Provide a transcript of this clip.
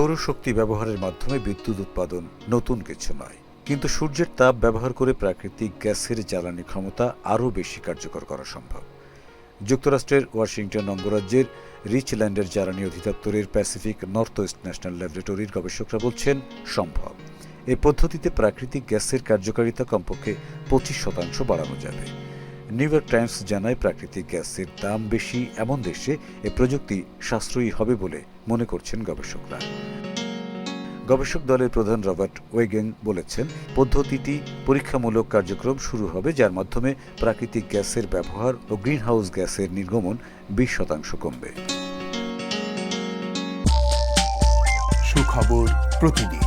সৌরশক্তি ব্যবহারের মাধ্যমে বিদ্যুৎ উৎপাদন নতুন কিছু নয়, কিন্তু সূর্যের তাপ ব্যবহার করে প্রাকৃতিক গ্যাসের জ্বালানি ক্ষমতা আরও বেশি কার্যকর করা সম্ভব। যুক্তরাষ্ট্রের ওয়াশিংটন অঙ্গরাজ্যের রিচল্যান্ডের জ্বালানি অধিদপ্তরের প্যাসিফিক নর্থ ওয়েস্ট ন্যাশনাল ল্যাবরেটরির গবেষকরা বলছেন সম্ভব। এই পদ্ধতিতে প্রাকৃতিক গ্যাসের কার্যকারিতা কমপক্ষে 25% বাড়ানো যাবে। নিউ ইয়র্ক টাইমস জানায়, প্রাকৃতিক গ্যাসের দাম বেশি এমন দেশে এ প্রযুক্তি সাশ্রয়ী হবে বলে মনে করছেন গবেষকরা। গবেষক দলের প্রধান রবার্ট ওয়েগেং বলেছেন, পদ্ধতিটি পরীক্ষামূলক কার্যক্রম শুরু হবে, যার মাধ্যমে প্রাকৃতিক গ্যাসের ব্যবহার ও গ্রিনহাউস গ্যাসের নির্গমন 20% কমবে। সুখবর প্রতিদিন।